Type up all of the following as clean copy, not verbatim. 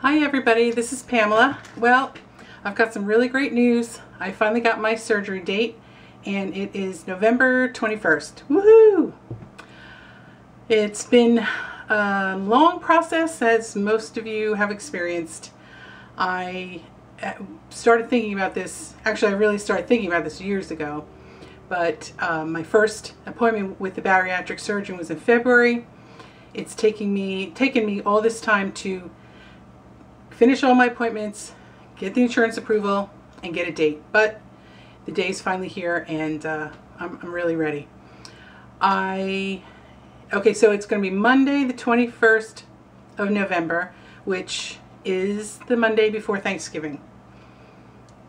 Hi everybody, this is Pamela. Well, I've got some really great news. I finally got my surgery date and it is November 21st. Woohoo! It's been a long process, as most of you have experienced. I started thinking about this, actually I really started thinking about this years ago, but my first appointment with the bariatric surgeon was in February. It's taken me all this time to finish all my appointments, get the insurance approval, and get a date. But the day is finally here, and I'm really ready. Okay, so it's going to be Monday the 21st of November, which is the Monday before Thanksgiving.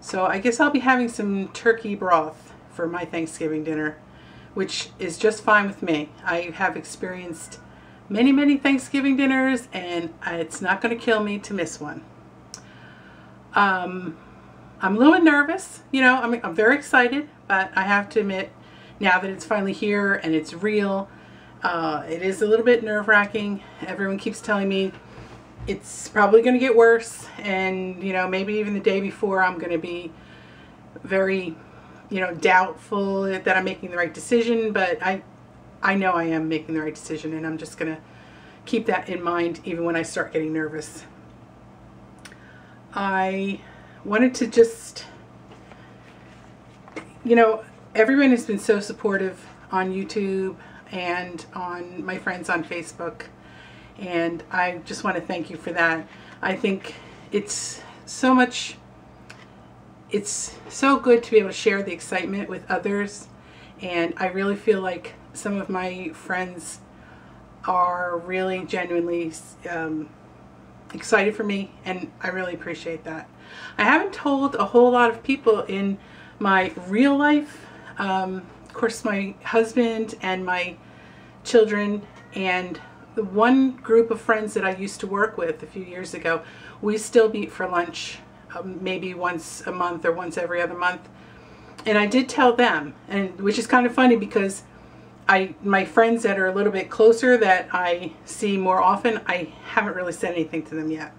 So I guess I'll be having some turkey broth for my Thanksgiving dinner, which is just fine with me. I have experienced many Thanksgiving dinners, and it's not going to kill me to miss one. I'm a little bit nervous, you know. I'm very excited, but I have to admit, now that it's finally here and it's real, it is a little bit nerve-wracking. Everyone keeps telling me it's probably going to get worse, and you know, maybe even the day before I'm going to be very, you know, doubtful that I'm making the right decision, but I know I am making the right decision, and I'm just going to keep that in mind even when I start getting nervous. I wanted to just, you know, everyone has been so supportive on YouTube and on my friends on Facebook, and I just want to thank you for that. I think it's so good to be able to share the excitement with others, and I really feel like some of my friends are really genuinely excited for me, and I really appreciate that. I haven't told a whole lot of people in my real life. Of course, my husband and my children and the one group of friends that I used to work with a few years ago, we still meet for lunch maybe once a month or once every other month. And I did tell them, and which is kind of funny because my friends that are a little bit closer, that I see more often, I haven't really said anything to them yet.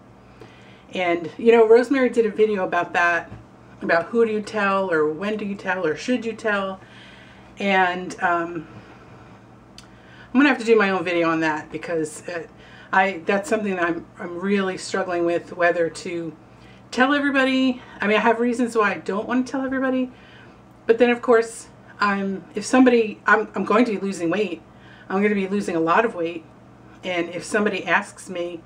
And you know, Rosemary did a video about that, about who do you tell, or when do you tell, or should you tell. And I'm gonna have to do my own video on that, because that's something that I'm really struggling with, whether to tell everybody. I mean, I have reasons why I don't want to tell everybody, but then of course, I'm going to be losing weight. I'm going to be losing a lot of weight, and if somebody asks me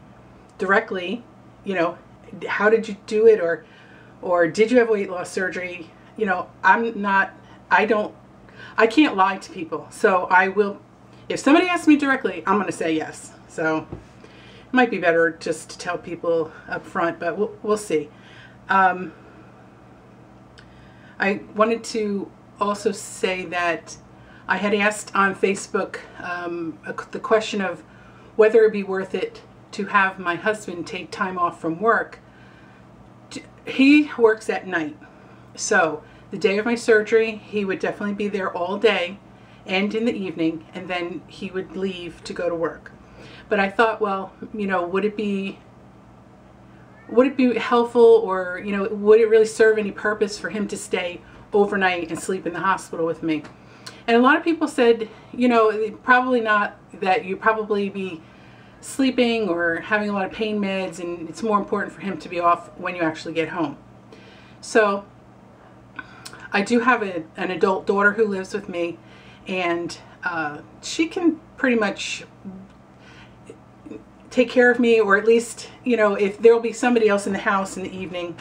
directly, you know, how did you do it, or did you have weight loss surgery, you know, I can't lie to people. So I will, if somebody asks me directly, I'm going to say yes. So it might be better just to tell people up front, but we'll see. I wanted to also say that I had asked on Facebook the question of whether it'd be worth it to have my husband take time off from work. He works at night, so the day of my surgery he would definitely be there all day and in the evening, and then he would leave to go to work. But I thought, well, you know, would it be helpful, or you know, would it really serve any purpose for him to stay overnight and sleep in the hospital with me? And a lot of people said, you know, probably not, that you probably be sleeping or having a lot of pain meds, and it's more important for him to be off when you actually get home. So I do have an adult daughter who lives with me, and she can pretty much take care of me, or at least, you know, if there'll be somebody else in the house in the evening,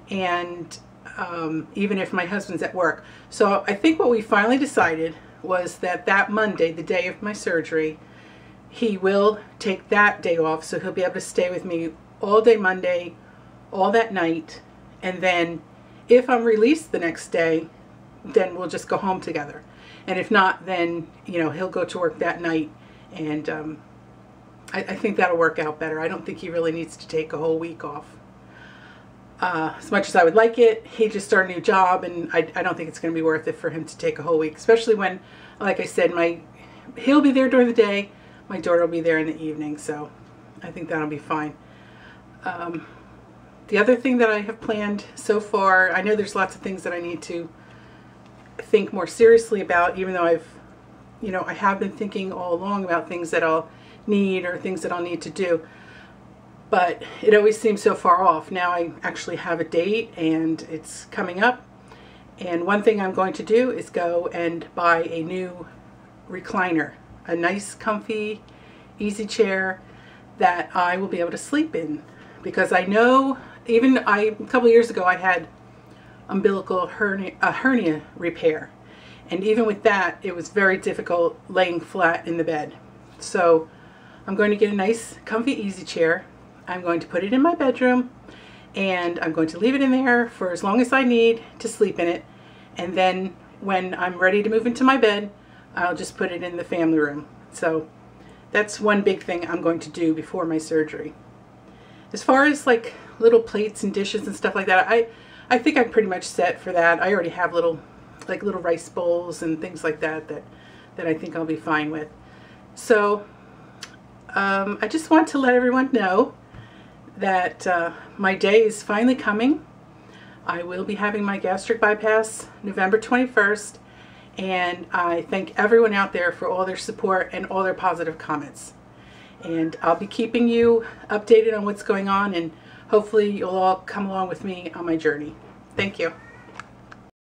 and even if my husband's at work. So I think what we finally decided was that Monday, the day of my surgery, he will take that day off, so he'll be able to stay with me all day Monday, all that night, and then if I'm released the next day, then we'll just go home together. And if not, then, you know, he'll go to work that night, and I think that'll work out better. I don't think he really needs to take a whole week off. As much as I would like it, he just started a new job, and I don't think it's going to be worth it for him to take a whole week, especially when, like I said, he'll be there during the day, my daughter will be there in the evening, so I think that'll be fine. The other thing that I have planned so far, I know there's lots of things that I need to think more seriously about, even though I have been thinking all along about things that I'll need or things that I'll need to do. But it always seems so far off. Now I actually have a date and it's coming up. And one thing I'm going to do is go and buy a new recliner, a nice, comfy, easy chair that I will be able to sleep in. Because I know, a couple of years ago I had umbilical hernia repair. And even with that, it was very difficult laying flat in the bed. So I'm going to get a nice, comfy, easy chair. I'm going to put it in my bedroom, and I'm going to leave it in there for as long as I need to sleep in it. And then when I'm ready to move into my bed, I'll just put it in the family room. So that's one big thing I'm going to do before my surgery. As far as like little plates and dishes and stuff like that, I think I'm pretty much set for that. I already have little rice bowls and things like that I think I'll be fine with. So I just want to let everyone know that my day is finally coming. I will be having my gastric bypass November 21st, and I thank everyone out there for all their support and all their positive comments. And I'll be keeping you updated on what's going on, and hopefully you'll all come along with me on my journey. Thank you.